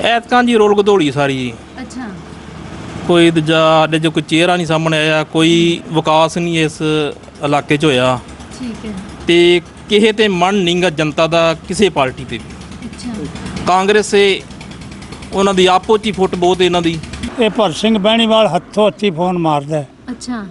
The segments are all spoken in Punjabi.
ਐਤਕਾਂ जी रोल गधोली सारी जी। अच्छा कोई दूजा साडे जो कोई चेहरा नहीं सामने आया, कोई विकास नहीं इस इलाके 'ਚ होया ठीक है। ਤੇ ਕਿਸੇ ਤੇ ਮਨ ਨਹੀਂ ਗਾ ਜਨਤਾ ਦਾ ਕਿਸੇ ਪਾਰਟੀ ਤੇ ਵੀ। अच्छा ਕਾਂਗਰਸ ਉਹਨਾਂ ਦੀ ਆਪੋ 'ਚ ਹੀ ਫੁੱਟ ਬਹੁਤ ਇਹਨਾਂ ਦੀ। ਇਹ ਭਗਤ ਸਿੰਘ ਬਹਿਣੀਵਾਲ ਹੱਥੋਂ ਹੱਥੀ ਫੋਨ ਮਾਰਦਾ ਹੈ अच्छा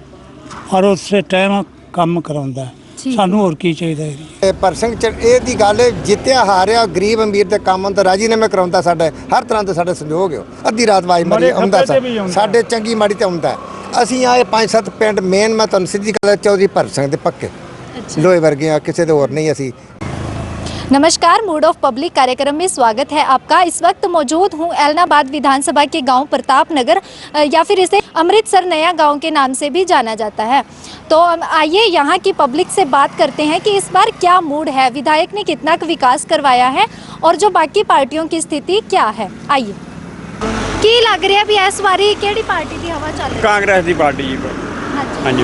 ਔਰ ਉਸੇ ਟਾਈਮ ਕੰਮ ਕਰਾਉਂਦਾ ਹੈ। ठीक ਸਾਨੂੰ ਹੋਰ ਕੀ ਚਾਹੀਦਾ ਹੈ? ਇਹ ਪਰਸੰਗ ਚ ਇਹ ਦੀ ਗੱਲ ਹੈ, ਜਿੱਤਿਆ ਹਾਰਿਆ ਗਰੀਬ ਅਮੀਰ ਦੇ ਕੰਮ ਹੁੰਦਾ ਰਾਜੀਨਾਮੇ ਕਰਾਉਂਦਾ, ਸਾਡੇ ਹਰ ਤਰ੍ਹਾਂ ਦੇ ਸਾਡੇ ਸੰਯੋਗ ਹੋ। ਅੱਧੀ ਰਾਤ ਵਾਈ ਮਰੀ ਬੜੇ ਆਉਂਦਾ ਖੱਬੇ ਤੇ ਵੀ ਆਉਂਦਾ। ਸਾਡੇ ਚੰਗੀ ਮਾੜੀ ਤੇ ਆਉਂਦਾ। ਅਸੀਂ ਆਏ 5-7 ਪਿੰਡ ਮੇਨ, ਮੈਂ ਤੁਹਾਨੂੰ ਸਿੱਧੀ ਗੱਲ ਚੌਧਰੀ ਭਗਤ ਸਿੰਘ ਦੇ ਪੱਕੇ अच्छा ਲੋਹੇ ਵਰਗੇ ਆ, ਕਿਸੇ ਦੇ ਹੋਰ ਨਹੀਂ ਅਸੀਂ। नमस्कार, मूड ऑफ पब्लिक कार्यक्रम में स्वागत है आपका। इस वक्त मौजूद हूँ एलनाबाद विधानसभा के गांव प्रताप नगर या फिर इसे अमृतसर नया गांव के नाम से भी जाना जाता है। तो आइए यहाँ की पब्लिक से बात करते हैं कि इस बार क्या मूड है, विधायक ने कितना विकास करवाया है और जो बाकी पार्टियों की स्थिति क्या है। आइए की लग रहा है भी इस बारी केड़ी पार्टी की हवा चल रही है? कांग्रेस की पार्टी जी। हाँ जी,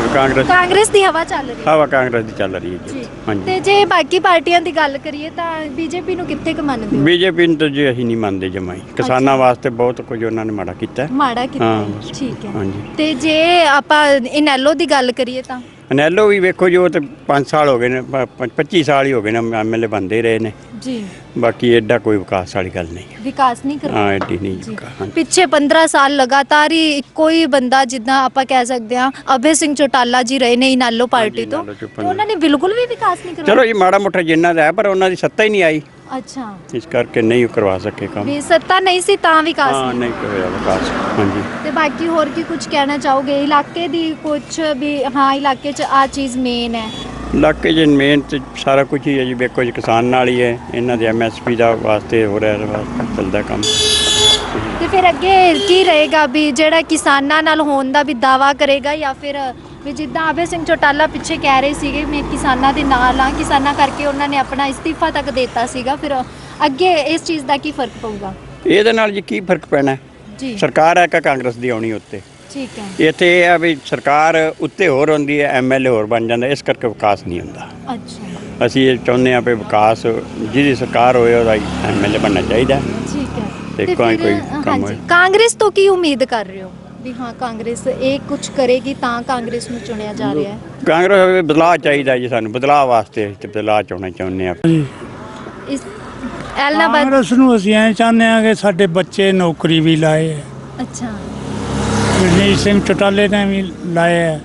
कांग्रेस की हवा चल रही है। हवा कांग्रेस की चल रही है जी। हाँ ਤੇ जी। ਜੇ ਬਾਕੀ ਪਾਰਟੀਆਂ ਦੀ ਗੱਲ ਕਰੀਏ ਤਾਂ ਬੀਜੇਪੀ ਨੂੰ ਕਿੱਥੇ ਕੁ ਮੰਨਦੇ ਹੋ? बीजेपी ਨੂੰ ਤਾਂ ਜੀ ਅਸੀਂ ਨਹੀਂ ਮੰਨਦੇ ਜਮਾਈ। ਕਿਸਾਨਾਂ ਵਾਸਤੇ ਬਹੁਤ ਕੁਝ ਉਹਨਾਂ ਨੇ ਮਾੜਾ ਕੀਤਾ। ਮਾੜਾ ਕੀਤਾ ਹਾਂ, ਹੈ। ਬਸ। ਠੀਕ ਹੈ। ਹਾਂਜੀ। ਤੇ ਜੇ ਆਪਾਂ ਇਨੈਲੋ ਦੀ ਗੱਲ ਕਰੀਏ ਤਾਂ ਅਨੈਲੋ ਵੀ ਵੇਖੋ ਜੀ, ਉਹ ਤੇ 5 ਸਾਲ ਹੋ ਗਏ ਨੇ, 25 ਸਾਲ ਹੀ ਹੋ ਗਏ ਨੇ ਐਮਐਲਏ ਬੰਦੇ ਰਹੇ ਨੇ। ਜੀ ਬਾਕੀ ਐਡਾ ਕੋਈ ਵਿਕਾਸ ਵਾਲੀ ਗੱਲ ਨਹੀਂ ਹੈ। ਵਿਕਾਸ ਨਹੀਂ ਹਾਂ, ਕਰਵਾਇਆ ਐਡੀ ਨਹੀਂ ਜੀ। ਵਿਕਾਸ। ਹਾਂਜੀ। ਪਿੱਛੇ 15 ਸਾਲ ਲਗਾਤਾਰ ਹੀ ਇੱਕੋ ਹੀ ਬੰਦਾ, ਜਿੱਦਾਂ ਆਪਾਂ ਕਹਿ ਸਕਦੇ ਹਾਂ ਅਭੈ ਸਿੰਘ ਚੌਟਾਲਾ ਜੀ ਰਹੇ ਨੇ ਇਨੈਲੋ ਪਾਰਟੀ ਤੋਂ, ਇਨੈਲੋ ਚੋਂ ਤੇ ਉਹਨਾਂ ਨੇ ਬਿਲਕੁਲ ਵੀ ਵਿਕਾਸ ਨਹੀਂ ਕਰਵਾਇਆ। ਚਲੋ ਜੀ, ਮਾੜਾ ਮੋਟਾ ਜਿੰਨਾ ਦਾ ਹੈ, ਪਰ ਉਹਨਾਂ ਦੀ ਸੱਤਾ ਹੀ ਨਹੀਂ ਆਈ, ਅੱਛਾ, ਇਸ ਕਰਕੇ ਨਹੀਂ ਕਰਵਾ ਸਕੇ ਕੰਮ। ਵੀ ਸੱਤਾ ਨਹੀਂ ਸੀ ਤਾਂ ਵਿਕਾਸ ਹਾਂ, ਨਹੀਂ। ਨਹੀਂ ਹੋਇਆ ਵਿਕਾਸ। ਹਾਂਜੀ। ਤੇ ਬਾਕੀ ਹੋਰ ਕੀ ਕੁਝ ਕਹਿਣਾ ਚਾਹੋਗੇ ਇਲਾਕੇ ਦੀ ਕੁਝ ਵੀ? ਹਾਂ, ਇਲਾਕੇ 'ਚ ਆ ਚੀਜ਼ ਮੇਨ ਹੈ। ਇਲਾਕੇ 'ਚ ਮੇਨ ਤੇ ਸਾਰਾ ਕੁਝ ਹੀ ਹੈ ਜੀ। ਵੇਖੋ ਜੀ, ਕਿਸਾਨ ਨਾਲ ਹੀ ਹੈ, ਇਹਨਾਂ ਦੇ ਐਮਐਸਪੀ ਦਾ ਵਾਸਤੇ ਹੋ ਰਿਹਾ ਚੱਲਦਾ ਕੰਮ। ਤੇ ਫਿਰ ਅੱਗੇ ਕੀ ਰਹੇਗਾ ਵੀ ਜਿਹੜਾ ਕਿਸਾਨਾਂ ਨਾਲ ਹੋਣ ਦਾ ਵੀ ਦਾਵਾ ਕਰੇਗਾ, ਜਾਂ ਫਿਰ ਵੀ ਜਿੱਦਾਂ ਅਭੈ ਸਿੰਘ ਚੌਟਾਲਾ ਪਿੱਛੇ ਕਹਿ ਰਹੇ ਸੀਗੇ ਮੈਂ ਕਿਸਾਨਾਂ ਦੇ ਨਾਲ ਆ, ਕਿਸਾਨਾਂ ਕਰਕੇ ਉਹਨਾਂ ਨੇ ਆਪਣਾ ਇਸਤੀਫਾ ਤੱਕ ਦਿੱਤਾ ਸੀਗਾ, ਫਿਰ ਅੱਗੇ ਇਸ ਚੀਜ਼ ਦਾ ਕੀ ਫਰਕ ਪਊਗਾ? ਇਹਦੇ ਨਾਲ ਜੀ ਕੀ ਫਰਕ ਪੈਣਾ? ਜੀ ਸਰਕਾਰ ਹੈ ਕਿ ਕਾਂਗਰਸ ਦੀ ਆਉਣੀ ਉੱਤੇ। ਠੀਕ ਹੈ। ਇੱਥੇ ਇਹ ਆ ਵੀ ਸਰਕਾਰ ਉੱਤੇ ਹੋਰ ਹੁੰਦੀ ਹੈ, ਐਮਐਲਏ ਹੋਰ ਬਣ ਜਾਂਦਾ, ਇਸ ਕਰਕੇ ਵਿਕਾਸ ਨਹੀਂ ਹੁੰਦਾ। ਅੱਛਾ, ਅਸੀਂ ਇਹ ਚਾਹੁੰਦੇ ਹਾਂ ਵੀ ਵਿਕਾਸ ਜਿਹਦੀ ਸਰਕਾਰ ਹੋਏ ਉਹਦਾ ਐਮਐਲਏ ਬਣਨਾ ਚਾਹੀਦਾ। ਠੀਕ ਹੈ। ਤੇ ਤੇ ਕੋਈ ਫਿਰ, ਕੰਮ ਹਾਂਜੀ, ਹੋਏ। ਕਾਂਗਰਸ ਤੋਂ ਕੀ ਉਮੀਦ ਕਰ ਰਹੇ ਹੋ ਵੀ ਹਾਂ ਕਾਂਗਰਸ ਇਹ ਕੁਝ ਕਰੇਗੀ ਤਾਂ ਕਾਂਗਰਸ ਨੂੰ ਚੁਣਿਆ ਜਾ ਰਿਹਾ ਹੈ? ਕਾਂਗਰਸ ਬਦਲਾਅ ਚਾਹੀਦਾ ਜੀ, ਸਾਨੂੰ ਬਦਲਾਅ ਵਾਸਤੇ ਤੇ ਬਦਲਾਅ ਚਾਹੁੰਦੇ ਹਾਂ। ਇਸ ਐਲਨਾਬਾਦ। ਕਾਂਗਰਸ ਨੂੰ ਅਸੀਂ ਐਂ ਚਾਹੁੰਦੇ ਹਾਂ ਕਿ ਸਾਡੇ ਬੱਚੇ ਨੌਕਰੀ ਵੀ ਲਾਏ ਹੈ। ਅੱਛਾ, ਰਣਜੀਤ ਸਿੰਘ ਚੌਟਾਲੇ ਨੇ ਵੀ ਲਾਏ ਹੈ,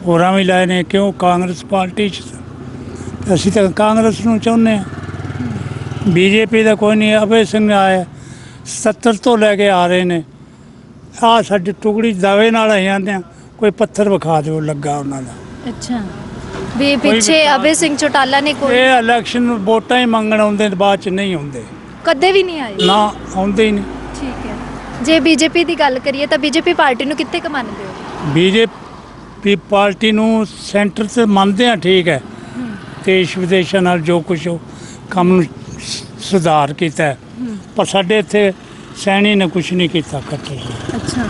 ਹੋਰਾਂ ਵੀ ਲਾਏ ਨੇ। ਕਿਉਂ ਕਾਂਗਰਸ ਪਾਰਟੀ 'ਚ ਅਸੀਂ ਤਾਂ ਕਾਂਗਰਸ ਨੂੰ ਚਾਹੁੰਦੇ ਹਾਂ। ਬੀਜੇਪੀ ਦਾ ਕੋਈ ਨਹੀਂ। ਅਭੈ ਸਿੰਘ ਆਇਆ 70 ਤੋਂ ਲੈ ਕੇ ਆ ਰਹੇ ਨੇ। ਆਹ ਸਾਡੀ ਟੁਕੜੀ ਦਾਵੇ ਨਾਲ ਅਸੀਂ ਆਉਂਦੇ ਹਾਂ, ਕੋਈ ਪੱਥਰ ਵਿਖਾ ਦਿਓ ਲੱਗਾ ਉਹਨਾਂ ਦਾ। ਅੱਛਾ, ਵੀ ਪਿੱਛੇ ਅਭੈ ਸਿੰਘ ਚੌਟਾਲਾ ਨੇ ਕੋਈ ਇਹ ਇਲੈਕਸ਼ਨ ਵੋਟਾਂ ਹੀ ਮੰਗਣ ਆਉਂਦੇ ਤੇ ਬਾਅਦ 'ਚ ਨਹੀਂ ਆਉਂਦੇ, ਕਦੇ ਵੀ ਨਹੀਂ ਆਏ। ਨਾ ਆਉਂਦੇ ਹੀ ਨਹੀਂ। ਠੀਕ ਹੈ। ਜੇ ਬੀਜੇਪੀ ਦੀ ਗੱਲ ਕਰੀਏ ਤਾਂ ਬੀਜੇਪੀ ਪਾਰਟੀ ਨੂੰ ਕਿੱਥੇ ਕੁ ਮੰਨਦੇ ਹੋ? ਬੀਜੇਪੀ ਪਾਰਟੀ ਨੂੰ ਸੈਂਟਰ 'ਤੇ ਮੰਨਦੇ ਆ, ਠੀਕ ਹੈ। ਦੇਸ਼ ਵਿਦੇਸ਼ਾਂ ਨਾਲ ਜੋ ਕੁਛ ਉਹ ਕੰਮ ਨੂੰ ਸੁਧਾਰ ਕੀਤਾ ਹੈ, ਪਰ ਸਾਡੇ ਇੱਥੇ ਸੈਣੀ ਨੇ ਕੁਛ ਨਹੀਂ ਕੀਤਾ ਇਕੱਠੇ। ਅੱਛਾ,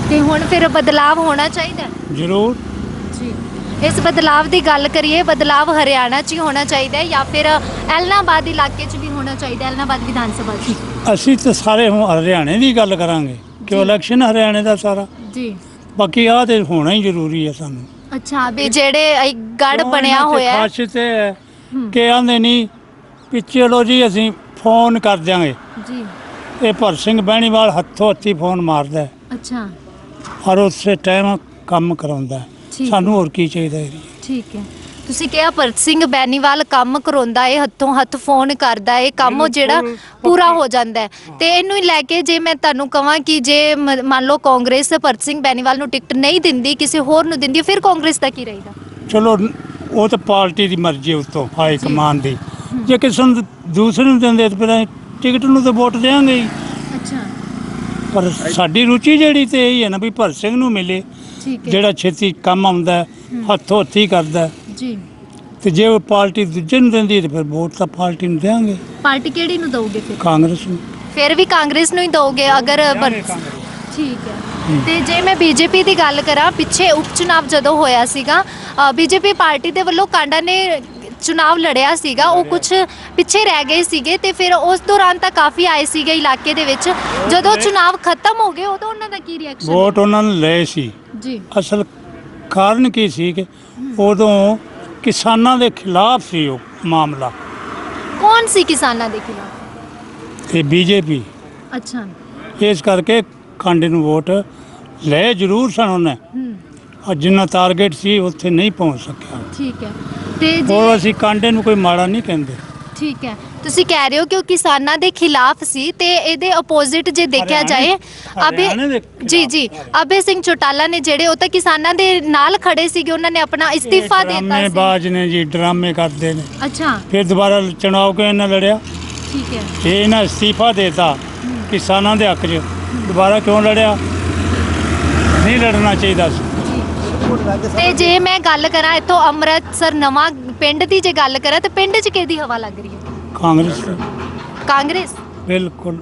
ਤੇ ਹੁਣ ਫਿਰ ਬਦਲਾਵ ਹੋਣਾ ਚਾਹੀਦਾ ਹੈ? ਜ਼ਰੂਰ। ਜੀ, ਇਸ ਬਦਲਾਵ ਦੀ ਗੱਲ ਕਰੀਏ, ਬਦਲਾਵ ਹਰਿਆਣਾ 'ਚ ਹੀ ਹੋਣਾ ਚਾਹੀਦਾ ਹੈ ਜਾਂ ਫਿਰ ਐਲਨਾਬਾਦ ਇਲਾਕੇ 'ਚ ਵੀ ਹੋਣਾ ਚਾਹੀਦਾ, ਐਲਨਾਬਾਦ ਵਿਧਾਨ ਸਭਾ 'ਚ? ਅਸੀਂ ਤਾਂ ਸਾਰੇ ਹੁਣ ਹਰਿਆਣੇ ਦੀ ਗੱਲ ਕਰਾਂਗੇ ਕਿ ਇਲੈਕਸ਼ਨ ਹਰਿਆਣੇ ਦਾ ਸਾਰਾ। ਜੀ, ਬਾਕੀ ਆਹ ਤੇ ਹੋਣਾ ਹੀ ਜ਼ਰੂਰੀ ਹੈ ਸਾਨੂੰ। ਅੱਛਾ, ਵੀ ਜਿਹੜੇ ਗੜ ਬਣਿਆ ਹੋਇਆ ਹੈ। ਖਾਸ ਤੇ ਹੈ ਕਿ ਆਂਦੇ ਨਹੀਂ ਵੀ ਚਲੋ ਜੀ ਅਸੀਂ ਫੋਨ ਕਰ ਦਿਆਂਗੇ। ਜੀ, ਇਹ ਭਗਤ ਸਿੰਘ ਬਹਿਣੀਵਾਲ ਹੱਥੋਂ ਹੱਥੀ ਫੋਨ ਮਾਰਦਾ ਹੈ ਅੱਛਾ, ਔਰ ਉਸੇ ਟਾਈਮ ਕੰਮ ਕਰਾਉਂਦਾ ਹੈ। ਠੀਕ। ਸਾਨੂੰ ਹੋਰ ਕੀ ਚਾਹੀਦਾ ਹੈ? ਠੀਕ ਹੈ। ਤੁਸੀਂ ਕਿਹਾ ਭਗਤ ਸਿੰਘ ਬੈਨੀਵਾਲ ਕੰਮ ਕਰਾਉਂਦਾ ਹੈ, ਹੱਥੋਂ ਹੱਥ ਫੋਨ ਕਰਦਾ ਹੈ, ਕੰਮ ਉਹ ਜਿਹੜਾ ਪੂਰਾ ਹੋ ਜਾਂਦਾ ਹੈ। ਤੇ ਇਹਨੂੰ ਹੀ ਲੈ ਕੇ ਜੇ ਮੈਂ ਤੁਹਾਨੂੰ ਕਹਾਂ ਕਿ ਜੇ ਮੰਨ ਲਓ ਕਾਂਗਰਸ ਭਗਤ ਸਿੰਘ ਬੈਨੀਵਾਲ ਨੂੰ ਟਿਕਟ ਨਹੀਂ ਦਿੰਦੀ, ਕਿਸੇ ਹੋਰ ਨੂੰ ਦਿੰਦੀ, ਫਿਰ ਕਾਂਗਰਸ ਦਾ ਕੀ ਰਹੇਗਾ? ਚਲੋ ਉਹ ਤਾਂ ਪਾਰਟੀ ਦੀ ਮਰਜ਼ੀ, ਉਸ ਤੋਂ ਹਾਈ ਕਮਾਨ ਦੀ। ਜੇ ਕਿਸੇ ਨੂੰ ਦੂਸਰੇ ਨੂੰ ਦਿੰਦੇ ਤਾਂ ਫਿਰ ਅਸੀਂ ਟਿਕਟ ਨੂੰ ਤਾਂ ਵੋਟ ਦੇਵਾਂਗੇ ਹੀ। ਅੱਛਾ, ਪਰ ਸਾਡੀ ਰੁਚੀ ਜਿਹੜੀ ਤੇ ਇਹੀ ਹੈ ਨਾ ਵੀ ਭਗਤ ਸਿੰਘ ਨੂੰ ਮਿਲੇ, ਠੀਕ ਹੈ। ਜਿਹੜਾ ਛੇਤੀ ਕੰਮ ਆਉਂਦਾ ਹੈ, ਹੱਥੋਂ ਹੱਥੀ ਕਰਦਾ ਹੈ। ਜੀ, ਤੇ ਜੇ ਉਹ ਪਾਰਟੀ ਦੂਜੇ ਨੂੰ ਦਿੰਦੀ ਤਾਂ ਫਿਰ ਵੋਟ ਤਾਂ ਪਾਰਟੀ ਨੂੰ ਦੇਵਾਂਗੇ, ਪਾਰਟੀ ਕਿਹੜੀ ਨੂੰ ਦਓਗੇ ਫਿਰ? ਕਾਂਗਰਸ ਨੂੰ। ਫਿਰ ਵੀ ਕਾਂਗਰਸ ਨੂੰ ਹੀ ਦਓਗੇ ਅਗਰ ਠੀਕ ਹੈ। ਤੇ ਜੇ ਮੈਂ ਬੀਜੇਪੀ ਦੀ ਗੱਲ ਕਰਾਂ, ਪਿੱਛੇ ਉਪ ਚੁਣਾਵ ਜਦੋਂ ਹੋਇਆ ਸੀਗਾ, ਬੀਜੇਪੀ ਪਾਰਟੀ ਦੇ ਵੱਲੋਂ ਕਾਂਡਾ ਨੇ ਚੁਣਾਵ ਲੜਿਆ ਸੀਗਾ ਉਹ ਕੁਝ ਪਿੱਛੇ ਰਹਿ ਗਏ ਸੀਗੇ ਤੇ ਫਿਰ ਉਸ ਦੌਰਾਨ ਤਾਂ ਕਾਫੀ ਆਏ ਸੀਗੇ ਇਲਾਕੇ ਦੇ ਵਿੱਚ। ਜਦੋਂ ਚੁਣਾਵ ਖਤਮ ਹੋ ਗਏ ਉਦੋਂ ਉਹਨਾਂ ਦਾ ਕੀ ਰਿਐਕਸ਼ਨ? ਵੋਟ ਉਹਨਾਂ ਨੇ ਲਏ ਸੀ। ਜੀ ਅਸਲ ਕਾਰਨ ਕੀ ਸੀ ਕਿ ਉਦੋਂ ਕਿਸਾਨਾਂ ਦੇ ਖਿਲਾਫ ਸੀ ਉਹ ਮਾਮਲਾ, ਕੌਣ ਸੀ ਕਿਸਾਨਾਂ ਦੇ ਖਿਲਾਫ? ਤੇ ਬੀਜੇਪੀ। ਅੱਛਾ। ਇਸ ਕਰਕੇ ਕਾਂਡੇ ਨੂੰ ਵੋਟ ਲਏ ਜ਼ਰੂਰ ਸਨ ਉਹਨੇ, ਔਰ ਜਿੰਨਾ ਟਾਰਗੇਟ ਸੀ ਉੱਥੇ ਨਹੀਂ ਪਹੁੰਚ ਸਕਿਆ। ਠੀਕ ਹੈ ਤੇ ਉਹ ਅਸੀਂ ਕਾਂਡੇ ਨੂੰ ਕੋਈ ਮਾੜਾ ਨਹੀਂ ਕਹਿੰਦੇ। ਠੀਕ ਹੈ, ਤੁਸੀਂ ਕਹਿ ਰਹੇ ਹੋ ਕਿ ਉਹ ਕਿਸਾਨਾਂ ਦੇ ਖਿਲਾਫ ਸੀ ਤੇ ਇਹਦੇ ਆਪੋਜ਼ਿਟ ਜੇ ਦੇਖਿਆ ਜਾਏ ਹਰਿਆਣੇ ਦੇ ਜੀ ਅਭੈ ਸਿੰਘ ਚੌਟਾਲਾ ਨੇ ਜਿਹੜੇ ਉਹ ਤਾਂ ਕਿਸਾਨਾਂ ਦੇ ਨਾਲ ਖੜੇ ਸੀਗੇ, ਉਹਨਾਂ ਨੇ ਆਪਣਾ ਇਸਤੀਫਾ ਦੇ ਦਿੱਤਾ ਸੀ। ਬਾਜ ਨੇ ਜੀ ਡਰਾਮੇ ਕਰਦੇ ਨੇ। ਅੱਛਾ ਫਿਰ ਦੁਬਾਰਾ ਚੁਣਾਵ ਕਿਉਂ ਇਹਨਾਂ ਲੜਿਆ? ਠੀਕ ਹੈ। ਇਹ ਇਹਨਾਂ ਇਸਤੀਫਾ ਦੇਤਾ ਕਿਸਾਨਾਂ ਦੇ ਹੱਕ 'ਚ, ਦੁਬਾਰਾ ਕਿਉਂ ਲੜਿਆ? ਨਹੀਂ ਲੜਨਾ ਚਾਹੀਦਾ ਸੀ। ਤੇ ਜੇ ਮੈਂ ਗੱਲ ਕਰਾਂ ਇੱਥੋਂ ਅੰਮ੍ਰਿਤਸਰ ਨਵਾਂ ਪਿੰਡ ਦੀ ਜੇ ਗੱਲ ਕਰਾਂ ਤੇ ਪਿੰਡ 'ਚ ਕਿਹਦੀ ਹਵਾ ਲੱਗ ਰਹੀ ਹੈ? ਕਾਂਗਰਸ ਕਾਂਗਰਸ। ਬਿਲਕੁਲ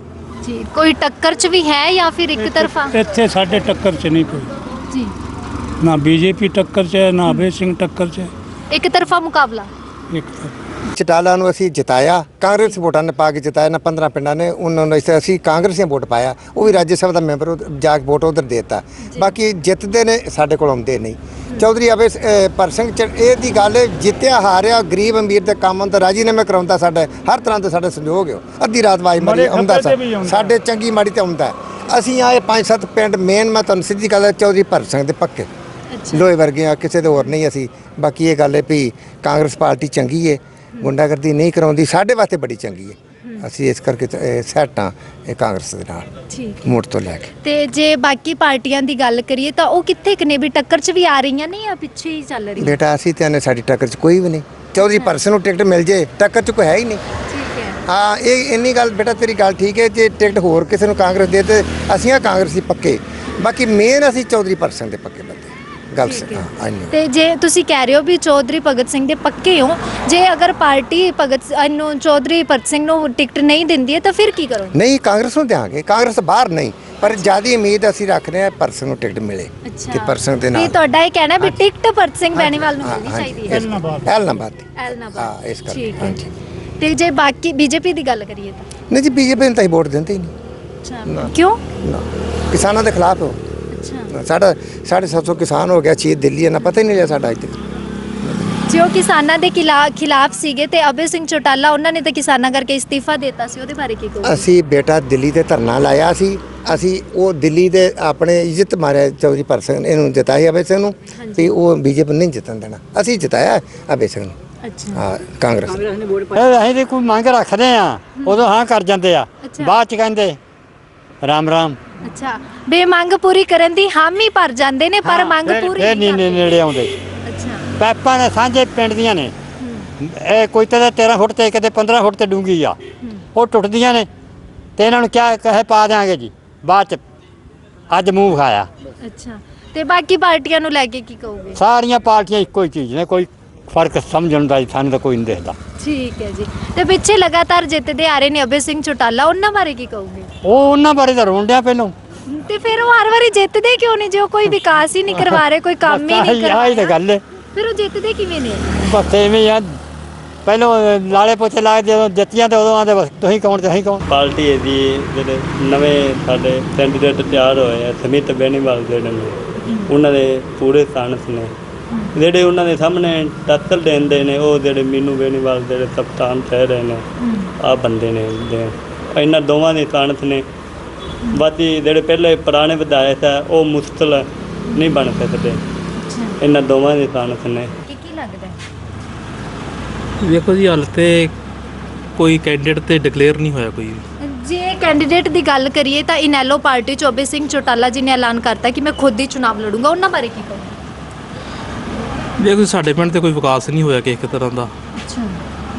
ਜੀ ਕੋਈ ਟੱਕਰ 'ਚ ਵੀ ਹੈ ਜਾਂ ਫਿਰ ਇੱਕ ਤਰਫਾ? ਇੱਥੇ ਸਾਡੇ ਟੱਕਰ 'ਚ ਨਹੀਂ ਕੋਈ, ਜੀ ਨਾ ਬੀਜੇਪੀ ਟੱਕਰ 'ਚ ਹੈ ਨਾ ਅਭੈ ਸਿੰਘ ਟੱਕਰ 'ਚ ਹੈ। ਇੱਕ ਤਰਫਾ ਮੁਕਾਬਲਾ। ਇੱਕ ਤਾਂ ਚਟਾਲਾ ਨੂੰ ਅਸੀਂ ਜਿਤਾਇਆ, ਕਾਂਗਰਸ ਵੋਟਾਂ ਨੇ ਪਾ ਕੇ ਜਿਤਾਇਆ ਨਾ 15 ਪਿੰਡਾਂ ਨੇ ਉਹਨਾਂ ਨੂੰ ਅਸੀਂ ਕਾਂਗਰਸੀਆਂ ਵੋਟ ਪਾਇਆ, ਉਹ ਵੀ ਰਾਜ ਸਭਾ ਦਾ ਮੈਂਬਰ ਜਾ ਕੇ ਵੋਟ ਉਧਰ ਦੇਤਾ। ਬਾਕੀ ਜਿੱਤਦੇ ਨੇ ਸਾਡੇ ਕੋਲ ਆਉਂਦੇ ਨਹੀਂ। ਚੌਧਰੀ ਅਭੈ ਪਰ ਸਿੰਘ ਇਹ ਦੀ ਗੱਲ ਜਿੱਤਿਆ ਹਾਰਿਆ ਗਰੀਬ ਅਮੀਰ ਦੇ ਕੰਮ ਤਾਂ ਰਾਜੀਨਾਮੇ ਕਰਾਉਂਦਾ, ਸਾਡਾ ਹਰ ਤਰ੍ਹਾਂ ਦੇ ਸਾਡੇ ਸੰਯੋਗ ਹੋ। ਅੱਧੀ ਰਾਤ ਵਾਜ ਮਾਰੀ ਆਉਂਦਾ ਸਾਡੇ ਚੰਗੀ ਮਾੜੀ ਤੇ ਆਉਂਦਾ। ਅਸੀਂ ਆਏ 5-7 ਪਿੰਡ ਮੇਨ, ਮੈਂ ਤੁਹਾਨੂੰ ਸਿੱਧੀ ਗੱਲ ਚੌਧਰੀ ਭਗਤ ਸਿੰਘ ਦੇ ਪੱਕੇ ਲੋਹੇ ਵਰਗੇ ਆ, ਕਿਸੇ ਦੇ ਹੋਰ ਨਹੀਂ ਅਸੀਂ। ਬਾਕੀ ਇਹ ਗੱਲ ਹੈ ਵੀ ਕਾਂਗਰਸ ਪਾਰਟੀ ਚੰਗੀ ਹੈ, ਗੁੰਡਾਗਰਦੀ ਨਹੀਂ ਕਰਾਉਂਦੀ, ਸਾਡੇ ਵਾਸਤੇ ਬੜੀ ਚੰਗੀ ਹੈ। ਅਸੀਂ ਇਸ ਕਰਕੇ ਸੈੱਟ ਹਾਂ ਇਹ ਕਾਂਗਰਸ ਦੇ ਨਾਲ ਠੀਕ ਮੋੜ ਤੋਂ ਲੈ ਕੇ। ਤੇ ਜੇ ਬਾਕੀ ਪਾਰਟੀਆਂ ਦੀ ਗੱਲ ਕਰੀਏ ਤਾਂ ਉਹ ਕਿੱਥੇ ਕਨੇ ਵੀ ਟੱਕਰ 'ਚ ਵੀ ਆ ਰਹੀਆਂ ਨੇ ਜਾਂ ਪਿੱਛੇ ਹੀ ਚੱਲ ਰਹੀਆਂ? ਬੇਟਾ ਅਸੀਂ ਤੇ ਸਾਡੀ ਟੱਕਰ 'ਚ ਕੋਈ ਵੀ ਨਹੀਂ। ਚੌਧਰੀ ਭਗਤ ਸਿੰਘ ਨੂੰ ਟਿਕਟ ਮਿਲ ਜੇ, ਟੱਕਰ 'ਚ ਕੋਈ ਹੈ ਹੀ ਨਹੀਂ। ਠੀਕ ਹੈ। ਹਾਂ ਇਹ ਇੰਨੀ ਗੱਲ ਬੇਟਾ ਤੇਰੀ ਗੱਲ ਠੀਕ ਹੈ। ਜੇ ਟਿਕਟ ਹੋਰ ਕਿਸੇ ਨੂੰ ਕਾਂਗਰਸ ਦੇ ਤੇ ਅਸੀਂ ਆ ਕਾਂਗਰਸੀ ਪੱਕੇ, ਬਾਕੀ ਮੇਨ ਅਸੀਂ ਚੌਧਰੀ ਭਗਤ ਸਿੰਘ ਦੇ ਪੱਕੇ ਬੰਦੇ ਗੱਲ ਸੇ। ਹਾਂ ਤੇ ਜੇ ਤੁਸੀਂ ਕਹਿ ਰਹੇ ਹੋ ਵੀ ਚੌਧਰੀ ਭਗਤ ਸਿੰਘ ਦੇ ਪੱਕੇ ਹੋ, ਜੇ ਅਗਰ ਪਾਰਟੀ ਨੂੰ ਚੌਧਰੀ ਭਗਤ ਸਿੰਘ ਨੂੰ ਟਿਕਟ ਨਹੀਂ ਦਿੰਦੀ ਹੈ ਤਾਂ ਫਿਰ ਕੀ ਕਰੋਗੇ? ਨਹੀਂ ਕਾਂਗਰਸ ਨੂੰ ਦਿਆਂਗੇ, ਕਾਂਗਰਸ ਬਾਹਰ ਨਹੀਂ, ਪਰ ਜਿਆਦਾ ਉਮੀਦ ਅਸੀਂ ਰੱਖ ਰਹੇ ਹਾਂ ਭਗਤ ਸਿੰਘ ਨੂੰ ਟਿਕਟ ਮਿਲੇ ਕਿ ਭਗਤ ਸਿੰਘ ਦੇ ਤੇ ਨਾਲ। ਤੁਹਾਡਾ ਇਹ ਕਹਿਣਾ ਵੀ ਟਿਕਟ ਭਗਤ ਸਿੰਘ ਬੈਣੀਵਾਲ ਨੂੰ ਮਿਲਣੀ ਚਾਹੀਦੀ ਹੈ? ਐਲਨਾਬਾਦ ਦੀ। ਐਲਨਾਬਾਦ। ਹਾਂ ਇਸ ਕਰਕੇ ਠੀਕ ਹੈ। ਹਾਂਜੀ। ਤੇ ਜੇ ਬਾਕੀ ਬੀਜੇਪੀ ਦੀ ਗੱਲ ਕਰੀਏ ਤਾਂ? ਨਹੀਂ ਜੀ ਬੀਜੇਪੀ ਨੂੰ ਤਾਂ ਅਸੀਂ ਵੋਟ ਦਿੰਦੇ ਹੀ ਨਹੀਂ। ਅੱਛਾ ਕਿਉਂ? ਨਾ ਕਿਸਾਨਾਂ ਦੇ ਖਿਲਾਫ ਹੋ। ਅੱਛਾ ਸਾਡਾ 750 ਕਿਸਾਨ ਹੋ ਗਿਆ, 6 ਦਿੱਲੀ ਹੈ ਨਾ, ਪਤਾ ਹੀ ਨਹੀਂ ਲਿਆ ਸਾਡਾ ਇੱਥੇ। ਜੋ ਕਿਸਾਨਾਂ ਦੇ ਖਿਲਾਫ ਸੀਗੇ ਤੇ ਅਭੈ ਸਿੰਘ ਚੌਟਾਲਾ ਉਹਨਾਂ ਨੇ ਤਾਂ ਕਿਸਾਨਾਂ ਕਰਕੇ ਇਸਤੀਫਾ ਦਿੱਤਾ ਸੀ, ਉਹਦੇ ਬਾਰੇ ਕੀ ਕਹੋਗੇ? ਅਸੀਂ ਬੇਟਾ ਦਿੱਲੀ ਤੇ ਧਰਨਾ ਲਾਇਆ ਸੀ, ਅਸੀਂ ਉਹ ਦਿੱਲੀ ਦੇ ਆਪਣੇ ਇੱਜ਼ਤ ਮਾਰਿਆ ਚੌਧਰੀ ਭਗਤ ਸਿੰਘ ਇਹਨੂੰ ਜਿਤਾਇਆ ਅਭੈ ਸਿੰਘ ਨੂੰ ਵੀ ਉਹ ਬੀਜੇਪੀ ਨਹੀਂ ਜਿੱਤਣ ਦੇਣਾ, ਅਸੀਂ ਜਿਤਾਇਆ ਅਭੈ ਸਿੰਘ ਨੂੰ। ਅੱਛਾ ਹਾਂ ਕਾਂਗਰਸ ਅਸੀਂ ਤੇ ਕੋਈ ਮੰਗ ਰੱਖਦੇ ਆ, ਉਦੋਂ ਹਾਂ ਕਰ ਜਾਂਦੇ ਆ, ਬਾਅਦ ਚ ਕਹਿੰਦੇ ਰਾਮ ਰਾਮ। ਅੱਛਾ ਬੇਮੰਗ ਪੂਰੀ ਕਰਨ ਦੀ ਹਾਮੀ ਭਰ ਜਾਂਦੇ ਨੇ ਪਰ ਮੰਗ ਪੂਰੀ ਇਹ ਨਹੀਂ ਨੇੜੇ ਆਉਂਦੇ। ਅੱਛਾ ਪੈਪਾਂ ਨੇ ਸਾਂਝੇ ਪਿੰਡ ਦੀਆਂ ਨੇ, ਇਹ ਕੋਈ ਤਾਂ 13 ਫੁੱਟ ਤੇ ਕਿਤੇ 15 ਫੁੱਟ ਤੇ ਡੂੰਗੀ ਆ, ਉਹ ਟੁੱਟਦੀਆਂ ਨੇ ਤੇ ਇਹਨਾਂ ਨੂੰ ਕਿਆ ਕਹੇ ਪਾ ਦਿਆਂਗੇ ਜੀ, ਬਾਅਦ ਚ ਅੱਜ ਮੂੰਹ ਵਿਖਾਇਆ। ਅੱਛਾ ਤੇ ਬਾਕੀ ਪਾਰਟੀਆਂ ਨੂੰ ਲੈ ਕੇ ਕੀ ਕਹੋਗੇ? ਸਾਰੀਆਂ ਪਾਰਟੀਆਂ ਇੱਕੋ ਹੀ ਚੀਜ਼ ਨੇ, ਕੋਈ ਫਰਕ ਸਮਝਣ ਦਾ ਸਾਨੂੰ ਤਾਂ ਕੋਈ ਨਹੀਂ ਦਿਖਦਾ। ਠੀਕ ਹੈ ਜੀ। ਤੇ ਪਿੱਛੇ ਲਗਾਤਾਰ ਜਿੱਤਦੇ ਆ ਰਹੇ ਨੇ ਅਭੈ ਸਿੰਘ ਚੌਟਾਲਾ, ਉਹਨਾਂ ਬਾਰੇ ਕੀ ਕਹੋਗੇ? ਉਹ ਉਹਨਾਂ ਬਾਰੇ ਤਾਂ ਰੋਣ ਡਿਆ ਪਹਿਲੋਂ। ਤੇ ਫਿਰ ਉਹ ਹਰ ਵਾਰੀ ਜਿੱਤਦੇ ਕਿਉਂ ਨਹੀਂ? ਜੋ ਕੋਈ ਵਿਕਾਸ ਹੀ ਨਹੀਂ ਕਰਵਾ ਰਹੇ, ਕੋਈ ਕੰਮ ਹੀ ਨਹੀਂ ਕਰਵਾ ਆਹੀ ਤਾਂ ਰਹੇ, ਗੱਲ ਹੈ, ਫਿਰ ਉਹ ਜਿੱਤਦੇ ਕਿਵੇਂ ਨੇ? ਬਸ ਐਵੇਂ ਹੀ ਆ। ਪਹਿਲੋਂ ਲਾਲੇ ਪੋਚੇ ਲਾ ਕੇ ਜਦੋਂ ਜਿੱਤੀਆਂ ਤੇ ਉਦੋਂ ਆਂਦੇ ਬਸ ਤੁਸੀਂ ਕੌਣ ਤੇ ਅਸੀਂ ਕੌਣ। ਪਾਰਟੀ ਹੈ ਜੀ ਜਿਹੜੇ ਨਵੇਂ ਸਾਡੇ ਕੈਂਡੀਡੇਟ ਤਿਆਰ ਹੋਏ ਆ ਸਮਿਤ ਬੈਣੀਵਾਲ ਜਿਹੜੇ ਨੇ, ਉਹਨਾਂ ਦੇ ਪੂਰੇ ਸਾਨਸ ਨੇ, ਜਿਹੜੇ ਉਹਨਾਂ ਦੇ ਸਾਹਮਣੇ ਟੱਕਰ ਲੈਂਦੇ ਨੇ ਉਹ ਜਿਹੜੇ ਮੀਨੂ ਬੈਣੀਵਾਲ ਜਿਹੜੇ ਕਪਤਾਨ ਕਹਿ ਰਹੇ ਨੇ, ਆਹ ਬੰਦੇ ਨੇ ਇਹਨਾਂ ਦੋਵਾਂ ਦੇ ਸਾਨਸ ਨੇ। ਬਾਕੀ ਜਿਹੜੇ ਪਹਿਲੇ ਪੁਰਾਣੇ ਵਿਧਾਇਕ ਆ ਉਹ ਮੁਸ਼ਕਲ ਨਹੀਂ ਬਣ ਸਕਦੇ, ਇਹਨਾਂ ਦੋਵਾਂ ਦੇ ਸਾਨਸ ਨੇ। ਕੀ ਲੱਗਦਾ? ਵੇਖੋ ਜੀ ਹਾਲ ਤੇ ਕੋਈ ਕੈਂਡੀਡੇਟ ਤੇ ਡਿਕਲੇਅਰ ਨਹੀਂ ਹੋਇਆ ਕੋਈ ਵੀ। ਜੇ ਕੈਂਡੀਡੇਟ ਦੀ ਗੱਲ ਕਰੀਏ ਤਾਂ ਇਨੈਲੋ ਪਾਰਟੀ ਚ ਅਭੈ ਸਿੰਘ ਚੌਟਾਲਾ ਜੀ ਨੇ ਐਲਾਨ ਕਰਤਾ ਕਿ ਮੈਂ ਖੁਦ ਹੀ ਚੁਣਾਵ ਲੜੂੰਗਾ, ਉਹਨਾਂ ਬਾਰੇ ਕੀ ਕਹੋਗੇ? ਵੇਖੋ ਸਾਡੇ ਪਿੰਡ ਤੇ ਕੋਈ ਵਿਕਾਸ ਨਹੀਂ ਹੋਇਆ ਕਿਸੇ ਤਰ੍ਹਾਂ ਦਾ। ਅੱਛਾ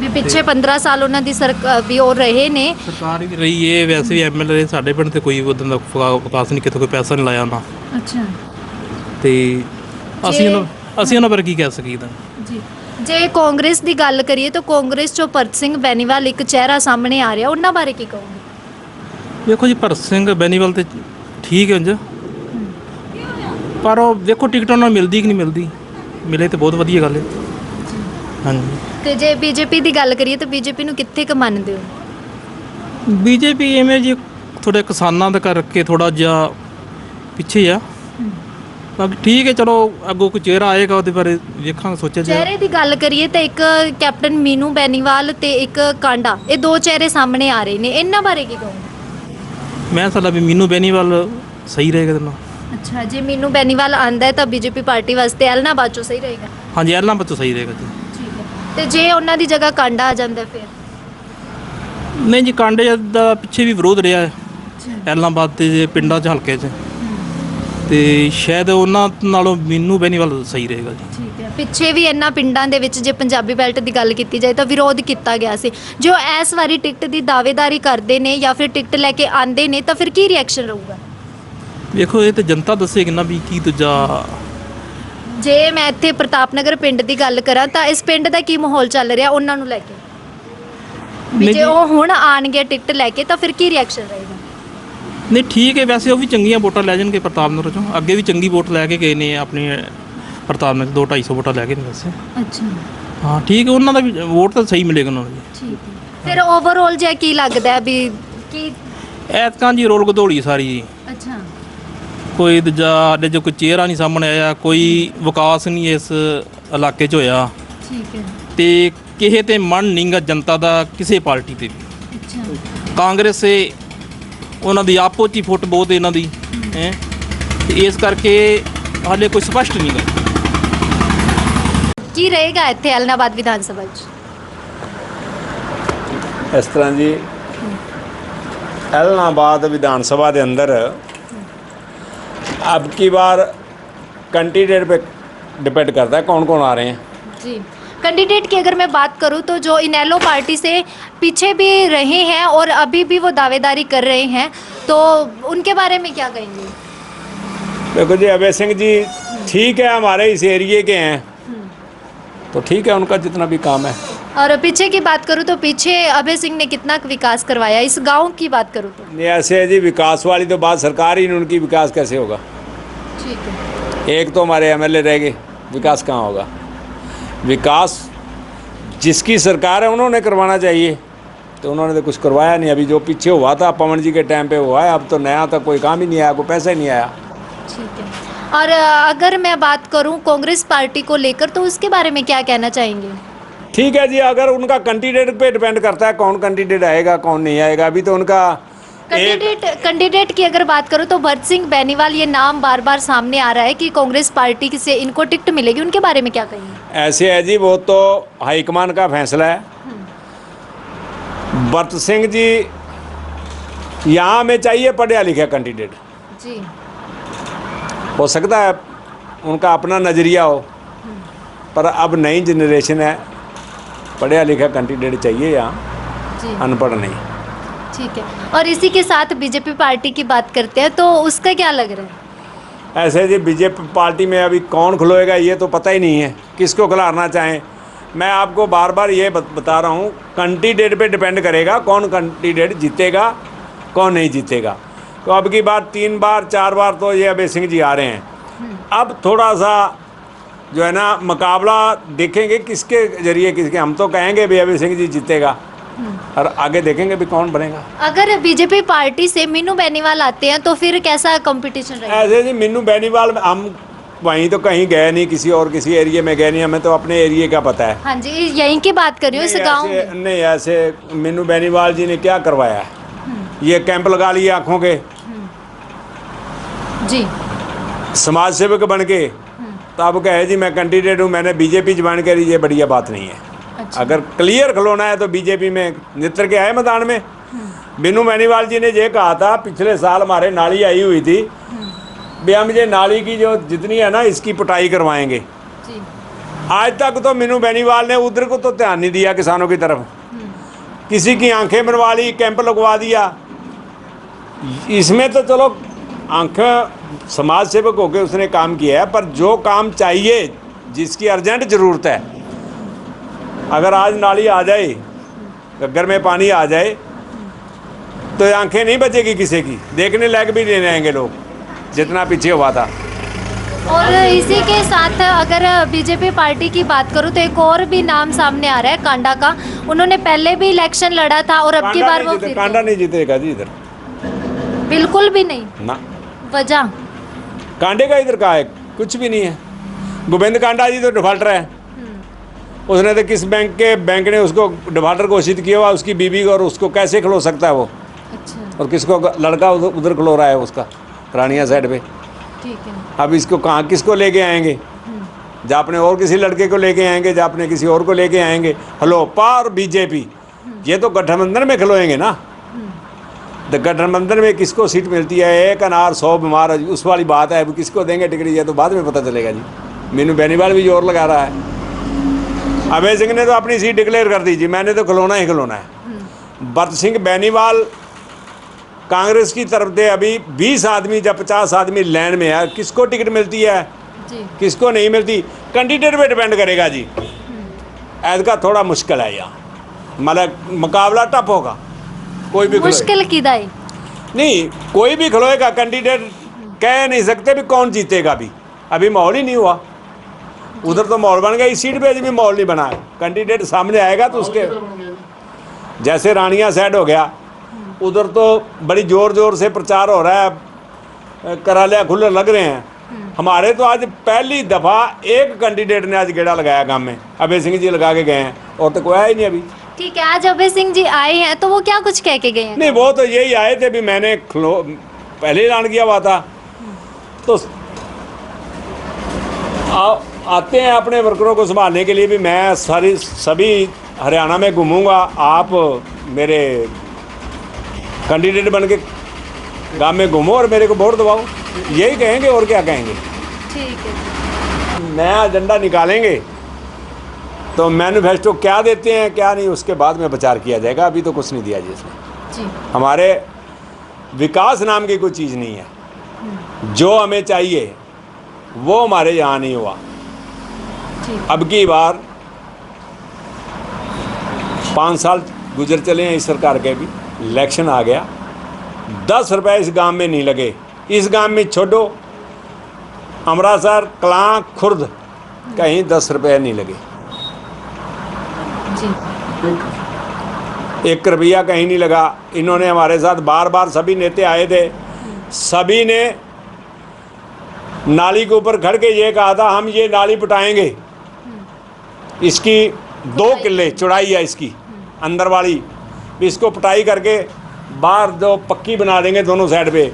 ਵੀ ਪਿੱਛੇ 15 ਸਾਲ ਉਹਨਾਂ ਦੀ ਸਰਕਾਰ ਵੀ ਉਹ ਰਹੇ ਨੇ, ਸਰਕਾਰ ਵੀ ਰਹੀ ਹੈ, ਵੈਸੇ ਵੀ ਐਮਐਲਏ ਸਾਡੇ ਪਿੰਡ ਤੇ ਕੋਈ ਉਦੋਂ ਦਾ ਵਿਕਾਸ ਨਹੀਂ, ਕਿਤੇ ਕੋਈ ਪੈਸਾ ਨਹੀਂ ਲਾਇਆ ਉਹਨਾਂ। ਅੱਛਾ ਤੇ ਅਸੀਂ ਉਹਨਾਂ ਬਾਰੇ ਕੀ ਕਹਿ ਸਕੀਦਾ ਜੀ। ਜੇ ਕਾਂਗਰਸ ਦੀ ਗੱਲ ਕਰੀਏ ਤਾਂ ਕਾਂਗਰਸ ਚੋਂ ਭਗਤ ਸਿੰਘ ਬੈਣੀਵਾਲ ਇੱਕ ਚਿਹਰਾ ਸਾਹਮਣੇ ਆ ਰਿਹਾ, ਉਹਨਾਂ ਬਾਰੇ ਕੀ ਕਹੋਗੇ? ਵੇਖੋ ਜੀ ਭਗਤ ਸਿੰਘ ਬੈਣੀਵਾਲ ਤੇ ਠੀਕ ਹੈ ਉਂਝ, ਪਰ ਉਹ ਵੇਖੋ ਟਿਕਟ ਉਹਨਾਂ ਨੂੰ ਮਿਲਦੀ ਕਿ ਨਹੀਂ ਮਿਲਦੀ, ਮਿਲੇ ਤੇ ਬਹੁਤ ਵਧੀਆ ਗੱਲ ਹੈ। ਹਾਂਜੀ ਤੇ ਜੇ ਬੀਜੇਪੀ ਦੀ ਗੱਲ ਕਰੀਏ ਤਾਂ ਬੀਜੇਪੀ ਨੂੰ ਕਿੱਥੇ ਕੁ ਮੰਨਦੇ ਹੋ? ਬੀਜੇਪੀ ਐਵੇਂ ਜੀ ਥੋੜੇ ਕਿਸਾਨਾਂ ਦਾ ਕਰਕੇ ਥੋੜਾ ਜਿਹਾ ਪਿੱਛੇ ਆ। ਬਾਕੀ ਠੀਕ ਹੈ, ਚਲੋ ਅੱਗੋਂ ਕੋਈ ਚਿਹਰਾ ਆਏਗਾ ਉਹਦੇ ਬਾਰੇ ਵੇਖਾਂਗੇ, ਸੋਚਿਆ ਜਾਏ। ਚਿਹਰੇ ਦੀ ਗੱਲ ਕਰੀਏ ਤਾਂ ਇੱਕ ਕੈਪਟਨ ਮੀਨੂ ਬੈਨੀਵਾਲ ਤੇ ਇੱਕ ਕਾਂਡਾ, ਇਹ ਦੋ ਚਿਹਰੇ ਸਾਹਮਣੇ ਆ ਰਹੇ ਨੇ, ਇਹਨਾਂ ਬਾਰੇ ਕੀ ਕਹੋਗੇ? ਮੈਂ ਸਲਾਹ ਵੀ ਮੀਨੂ ਬੈਨੀਵਾਲ ਸਹੀ ਰਹੇਗਾ ਇਹਦੇ ਨਾਲ। ਅੱਛਾ, ਜੇ ਮੀਨੂ ਬੈਨੀਵਾਲ ਆਂਦਾ ਹੈ ਤਾਂ ਬੀਜੇਪੀ ਪਾਰਟੀ ਵਾਸਤੇ ਐਲਨਾਬਾਦ ਚੋਂ ਸਹੀ ਰਹੇਗਾ। ਹਾਂਜੀ, ਐਲਾਂ ਬੱਚੋਂ ਸਹੀ ਰਹੇਗਾ ਜੀ। ਠੀਕ ਹੈ, ਤੇ ਜੇ ਉਹਨਾਂ ਦੀ ਜਗ੍ਹਾ ਕਾਂਡਾ ਆ ਜਾਂਦਾ ਫਿਰ? ਨਹੀਂ ਜੀ, ਕਾਂਡੇ ਦਾ ਪਿੱਛੇ ਵੀ ਵਿਰੋਧ ਰਿਹਾ ਹੈ ਐਲਾਹਾਬਾਦ ਤੇ ਜੇ ਪਿੰਡਾਂ 'ਚ ਹਲਕੇ 'ਚ, ਤੇ ਸ਼ਾਇਦ ਉਹਨਾਂ ਨਾਲੋਂ ਮੀਨੂ ਬੈਨੀਵਾਲ ਸਹੀ ਰਹੇਗਾ ਜੀ। ਠੀਕ ਹੈ, ਪਿੱਛੇ ਵੀ ਇਹਨਾਂ ਪਿੰਡਾਂ ਦੇ ਵਿੱਚ ਜੇ ਪੰਜਾਬੀ ਬੈਲਟ ਦੀ ਗੱਲ ਕੀਤੀ ਜਾਏ ਤਾਂ ਵਿਰੋਧ ਕੀਤਾ ਗਿਆ ਸੀ। ਜੋ ਇਸ ਵਾਰੀ ਟਿਕਟ ਦੀ ਦਾਅਵੇਦਾਰੀ ਕਰਦੇ ਨੇ ਜਾਂ ਫਿਰ ਟਿਕਟ ਲੈ ਕੇ ਆਂਦੇ ਨੇ ਤਾਂ ਫਿਰ ਕੀ ਰਿਐਕਸ਼ਨ ਰਹੂਗਾ? ਵੇਖੋ, ਇਹ ਤੇ ਜਨਤਾ ਦੱਸੇਗੀ ਨਾ ਵੀ ਕੀ ਦੂਜਾ। ਜੇ ਮੈਂ ਇੱਥੇ ਪ੍ਰਤਾਪ ਨਗਰ ਪਿੰਡ ਦੀ ਗੱਲ ਕਰਾਂ ਤਾਂ ਇਸ ਪਿੰਡ ਦਾ ਕੀ ਮਾਹੌਲ ਚੱਲ ਰਿਹਾ ਉਹਨਾਂ ਨੂੰ ਲੈ ਕੇ? ਵੀ ਨਹੀਂ ਜੇ ਜੀ। ਉਹ ਹੁਣ ਆਣਗੇ ਟਿਕਟ ਲੈ ਕੇ ਤਾਂ ਫਿਰ ਕੀ ਰਿਐਕਸ਼ਨ ਰਹੇਗਾ? ਨਹੀਂ ਠੀਕ ਹੈ, ਵੈਸੇ ਉਹ ਵੀ ਚੰਗੀਆਂ ਵੋਟਾਂ ਲੈ ਜਾਣਗੇ ਪ੍ਰਤਾਪ ਨਗਰ ਚੋਂ। ਅੱਗੇ ਵੀ ਚੰਗੀ ਵੋਟ ਲੈ ਕੇ ਗਏ ਨੇ ਆਪਣੇ ਪ੍ਰਤਾਪ ਨਗਰ, 200-250 ਵੋਟਾਂ ਲੈ ਕੇ ਨੇ ਵੈਸੇ। ਅੱਛਾ, ਹਾਂ ਠੀਕ ਹੈ, ਉਹਨਾਂ ਦਾ ਵੀ ਵੋਟ ਤਾਂ ਸਹੀ ਮਿਲੇਗਾ ਉਹਨਾਂ ਨੂੰ ਜੀ। ਠੀਕ ਹੈ। ਫਿਰ ਓਵਰਆਲ ਜੇ ਕੀ ਲੱਗਦਾ ਹੈ ਵੀ ਕੀ? ਐਤਕਾਂ ਜੀ ਰੋਲ ਗਧੋੜੀ ਸਾਰੀ ਜੀ। ਅੱਛਾ, ਕੋਈ ਦੂਜਾ ਸਾਡੇ 'ਚ ਕੋਈ ਚਿਹਰਾ ਨਹੀਂ ਸਾਹਮਣੇ ਆਇਆ, ਕੋਈ ਵਿਕਾਸ ਨਹੀਂ ਇਸ ਇਲਾਕੇ 'ਚ ਹੋਇਆ, ਠੀਕ ਹੈ। ਤੇ ਕਿਸੇ ਤੇ ਮਨ ਨਹੀਂਗਾ ਜਨਤਾ ਦਾ ਕਿਸੇ ਪਾਰਟੀ ਤੇ ਵੀ। ਅੱਛਾ, ਕਾਂਗਰਸ ਉਹਨਾਂ ਦੀ ਆਪੋ 'ਚ ਹੀ ਫੁੱਟ ਬਹੁਤ ਇਹਨਾਂ ਦੀ ਹੈ, ਤੇ ਇਸ ਕਰਕੇ ਹਾਲੇ ਕੋਈ ਸਪਸ਼ਟ ਨਹੀਂ ਗਾ। ਕੀ ਰਹੇਗਾ ਇੱਥੇ ਐਲਨਾਬਾਦ ਵਿਧਾਨ ਸਭਾ 'ਚ? ਇਸ ਤਰ੍ਹਾਂ ਜੀ, ਐਲਨਾਬਾਦ विधान सभा के अंदर अब की बार कैंडिडेट पे डिपेंड करता है कौन कौन आ रहे हैं। जी, कैंडिडेट की अगर मैं बात करूं तो जो इनेलो पार्टी से पीछे भी रहे हैं और अभी भी वो दावेदारी कर रहे हैं, तो उनके बारे में क्या कहेंगे? देखो जी, अभय सिंह जी ठीक है, हमारे इस एरिए के हैं, तो ठीक है, उनका जितना भी काम है। और पीछे की बात करूं तो पीछे अभय सिंह ने कितना विकास करवाया? इस गांव की बात करूं तो नहीं, ऐसे है जी, विकास वाली तो बात सरकार ही नहीं, उनकी विकास कैसे होगा? ठीक है। एक तो हमारे एमएलए रह गए, विकास कहाँ होगा? विकास जिसकी सरकार है उन्होंने करवाना चाहिए, तो उन्होंने तो कुछ करवाया नहीं। अभी जो पीछे हुआ था पवन जी के टाइम पे हुआ है, अब तो नया तो कोई काम ही नहीं आया, कोई पैसा ही नहीं आया। ठीक है। और अगर मैं बात करूं कांग्रेस पार्टी को लेकर तो उसके बारे में क्या कहना चाहेंगे? ठीक है जी, अगर उनका कैंडिडेट पे डिपेंड करता है कौन कैंडिडेट आएगा कौन नहीं आएगा। अभी तो उनका कैंडिडेट की अगर बात करूं तो भरत सिंह बेनीवाल ये नाम बार बार सामने आ रहा है कि कांग्रेस पार्टी से इनको टिकट मिलेगी, उनके बारे में क्या कहेंगे? ऐसे है जी, वो तो हाईकमान का फैसला है। भरत सिंह जी यहाँ में चाहिए पढ़ा लिखा कैंडिडेट, जी, हो सकता है उनका अपना नज़रिया हो, पर अब नई जनरेशन है, पढ़ा लिखा कैंडिडेट चाहिए यहाँ, जी, अनपढ़ नहीं। ठीक है। और इसी के साथ बीजेपी पार्टी की बात करते हैं तो उसका क्या लग रहा है? ऐसे जी, बीजेपी पार्टी में अभी कौन खिलोएगा ये तो पता ही नहीं है, किसको खिलाना चाहें। मैं आपको बार बार ये बता रहा हूँ, कैंडिडेट पे डिपेंड करेगा कौन कैंडिडेट जीतेगा कौन नहीं जीतेगा। तो अब की बार 3 बार 4 बार तो ये अभय सिंह जी आ रहे हैं, अब थोड़ा सा जो है ना मुकाबला देखेंगे किसके जरिए किसके। हम तो कहेंगे भी अभय सिंह जी जीतेगा, और आगे देखेंगे भी कौन बनेगा। अगर बीजेपी पार्टी से मीनू बेनीवाल आते हैं तो फिर कैसा कंपटीशन रहेगा? ऐसे जी, मीनू बेनीवाल हम वहीं तो कहीं गए नहीं, किसी और किसी एरिया में गए नहीं, हमें तो अपने एरिया का पता है। हाँ जी, यहीं की बात कर रही हूँ, इस गांव में। नहीं, ऐसे मीनू बेनीवाल जी ने क्या करवाया है? ये कैंप लगा लिए आँखों के, जी, समाज सेवक बन के, तो अब कहे जी मैं कैंडिडेट हूँ, मैंने बीजेपी ज्वाइन करी, ये बढ़िया बात नहीं है। अच्छा। अगर क्लियर खिलौना है तो बीजेपी में नित्र के आए मैदान में। मीनू बेनीवाल जी ने ये कहा था, पिछले साल हमारे नाली आई हुई थी, भी हम ये नाली की जो जितनी है ना इसकी पुटाई करवाएंगे। जी, आज तक तो मीनू बेनीवाल ने उधर को तो ध्यान नहीं दिया, किसानों की तरफ। किसी की आंखें बनवा ली, कैंप लगवा दिया। इसमें तो चलो आंखें समाज सेवक होकर उसने काम किया है, पर जो काम चाहिए जिसकी अर्जेंट ज़रूरत है, अगर आज नाली आ जाए, घग्गर में पानी आ जाए, तो आंखें नहीं बचेगी किसी की, देखने लायक भी नहीं रहेंगे लोग, जितना पीछे हुआ था। और इसी के साथ अगर बीजेपी पार्टी की बात करूं तो एक और भी नाम सामने आ रहा है कांडा का। उन्होंने पहले भी इलेक्शन लड़ा था और अब की बार वो फिर कांडा नहीं जीतेगा जी इधर, बिल्कुल भी नहीं। ना वजह कांडे का इधर का है, कुछ भी नहीं है। गोविंद कांडा जी तो डिफॉल्टर है, उसने तो किस बैंक ने उसको डिफॉल्टर घोषित किया हुआ, उसकी बीवी को, और उसको कैसे खिलो सकता है वो? अच्छा, और किसको लड़का उधर खिलो रहा है उसका, रानिया साइड पे। ठीक है। अब इसको कहाँ किसको लेके आएंगे? जहाँ अपने और किसी लड़के को लेके आएंगे, जहाँ अपने किसी और को लेके आएंगे। हलोपा और बीजेपी ये तो गठबंधन में खिलोएंगे ना। तो गठबंधन में किसको सीट मिलती है? एक अनार 100 बीमार, उस वाली बात है। अब किसको देंगे टिकट ये तो बाद में पता चलेगा जी। मीनू बेनीवाल भी जोर लगा रहा है। अभय सिंह ने तो अपनी सीट डिक्लेयर कर दी जी, मैंने तो खिलौना ही खिलौना है। भरत सिंह बेनीवाल कांग्रेस की तरफ से अभी 20 आदमी जब 50 आदमी लाइन में है, किसको टिकट मिलती है जी। किसको नहीं मिलती, कैंडिडेट पे डिपेंड करेगा जी। ऐद का थोड़ा मुश्किल है यहाँ, मतलब मुकाबला टफ होगा। कोई भी मुश्किल की दाई नहीं, कोई भी खिलोएगा कैंडिडेट, कह नहीं सकते भी कौन जीतेगा। अभी माहौल ही नहीं हुआ। उधर तो माहौल बन गया, इस सीट पे भी माहौल नहीं बना है। कैंडिडेट सामने आएगा तो उसके, जैसे रानिया साइड हो गया, उधर तो बड़ी जोर से प्रचार हो रहा है, करालिया खुले लग रहे हैं। हमारे तो आज पहली दफ़ा एक कैंडिडेट ने आज गेड़ा लगाया गांव में, अभय सिंह जी लगा के गए हैं, और तो कोई आया ही नहीं अभी। ठीक है, आज अभय सिंह जी आए हैं तो वो क्या कुछ कह के गए हैं? नहीं, वो तो यही आए थे भी मैंने पहले ऐलान किया हुआ था, तो आते हैं अपने वर्करों को संभालने के लिए भी। मैं सभी हरियाणा में घूमूंगा, आप मेरे कैंडिडेट बन के गाँव में घूमो और मेरे को वोट दबाओ, यही कहेंगे और क्या कहेंगे। ठीक है। नया एजेंडा निकालेंगे तो मैनिफेस्टो क्या देते हैं क्या नहीं, उसके बाद में विचार किया जाएगा। अभी तो कुछ नहीं दिया जी इसमें। जी। हमारे विकास नाम की कोई चीज़ नहीं है। जो हमें चाहिए वो हमारे यहाँ नहीं हुआ। अब की बार 5 साल गुजर चले हैं इस सरकार के, भी इलेक्शन आ गया, 10 रुपए इस गांव में नहीं लगे। इस गांव में छोड़ो, अमरासर, कलां, खुर्द, कहीं 10 रुपए नहीं लगे। जी। 1 रुपया कहीं नहीं लगा। इन्होंने हमारे साथ बार सभी नेता आए थे, सभी ने नाली के ऊपर खड़ के ये कहा था हम ये नाली पटाएंगे, इसकी 2 किले चौड़ाई है, इसकी अंदर वाली भी इसको पटाई करके बाहर जो पक्की बना देंगे दोनों साइड पे।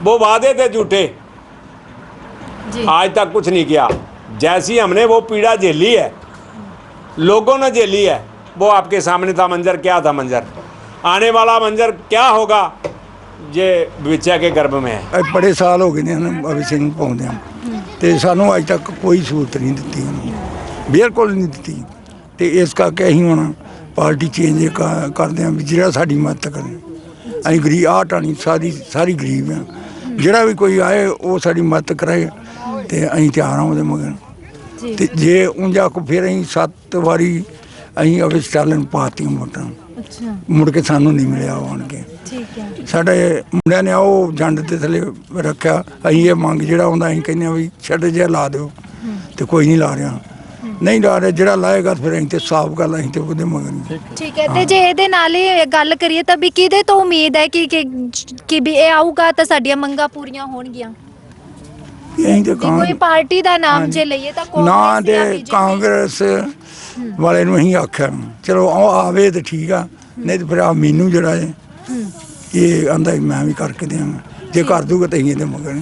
वो वादे थे झूठे, आज तक कुछ नहीं किया। जैसी हमने वो पीड़ा झेली है, लोगों ने झेली है, वो आपके सामने था मंजर। क्या था मंजर, आने वाला मंजर क्या होगा, ये विचा के गर्भ में है। बड़े साल हो गए ने अभय सिंह पाਉਂਦੇ ਆ ਤੇ ਸਾਨੂੰ ਅੱਜ ਤੱਕ ਕੋਈ ਸਹੂਲਤ ਨਹੀਂ ਦਿੱਤੀ, ਬਿਲਕੁਲ ਨਹੀਂ ਦਿੱਤੀ। ਤੇ ਇਸ ਕਰਕੇ ਅਸੀਂ ਹੁਣ ਪਾਰਟੀ ਚੇਂਜ ਕਰਦੇ ਹਾਂ ਵੀ ਜਿਹੜਾ ਸਾਡੀ ਮਦਦ ਕਰੇ। ਅਸੀਂ ਗਰੀਬ ਟਾਣੀ ਸਾਰੀ ਗਰੀਬ ਆ, ਜਿਹੜਾ ਵੀ ਕੋਈ ਆਏ ਉਹ ਸਾਡੀ ਮਦਦ ਕਰੇ ਤੇ ਅਸੀਂ ਤਿਆਰ ਹਾਂ ਉਹਦੇ ਮਗਰ। ਤੇ ਜੇ ਉਂਝਾ ਕੋ ਫਿਰ ਅਸੀਂ 7 ਵਾਰੀ ਅਸੀਂ ਅਭੈ ਸਟਾਲਿਨ ਪਾਤੀਆਂ ਵੋਟਾਂ, ਮੁੜ ਕੇ ਸਾਨੂੰ ਨਹੀਂ ਮਿਲਿਆ ਆਣ ਕੇ। ਠੀਕ ਹੈ। ਸਾਡੇ ਮੁੰਡਿਆਂ ਨੇ ਉਹ ਜੰਡ ਦੇ ਥੱਲੇ ਰੱਖਿਆ। ਅਸੀਂ ਇਹ ਮੰਗ ਜਿਹੜਾ ਆਉਂਦਾ ਅਸੀਂ ਕਹਿੰਦੇ ਹਾਂ ਵੀ ਛੱਡ ਜਿਹਾ ਲਾ ਦਿਓ, ਤੇ ਕੋਈ ਨਹੀਂ ਲਾ ਰਿਹਾ, ਨਹੀਂ ਲਾ ਰਿਹਾ। ਜਿਹੜਾ ਲਾਏਗਾ ਫਿਰ ਅਸੀਂ ਤੇ ਸਾਫ਼ ਗੱਲ, ਅਸੀਂ ਤੇ ਉਹਦੇ ਮਗਰ। ਠੀਕ ਹੈ। ਤੇ ਜੇ ਇਹਦੇ ਨਾਲ ਹੀ ਗੱਲ ਕਰੀਏ ਤਾਂ ਵੀ ਕਿਹਦੇ ਤੋਂ ਉਮੀਦ ਹੈ ਕਿ ਵੀ ਇਹ ਆਊਗਾ ਤਾਂ ਸਾਡੀਆਂ ਮੰਗਾਂ ਪੂਰੀਆਂ ਹੋਣਗੀਆਂ? ਅਸੀਂ ਤੇ ਕੋਈ ਪਾਰਟੀ ਦਾ ਨਾਮ ਜੇ ਲਈਏ ਤਾਂ ਨਾ ਤੇ ਕਾਂਗਰਸ ਵਾਲੇ ਨੂੰ ਅਸੀਂ ਆਖਿਆ ਚਲੋ ਆਵੇ ਤੇ ਠੀਕ ਆ, ਨਹੀਂ ਤੇ ਫਿਰ ਆ ਮੈਨੂੰ ਜਿਹੜਾ ਹੈ ਇਹ ਆਂਦਾ ਮੈਂ ਵੀ ਕਰਕੇ ਦਿਆਂਗਾ, ਜੇ ਕਰ ਦੂਗਾ ਤਾਂ ਅਸੀਂ ਇਹਦੇ ਮਗਰ।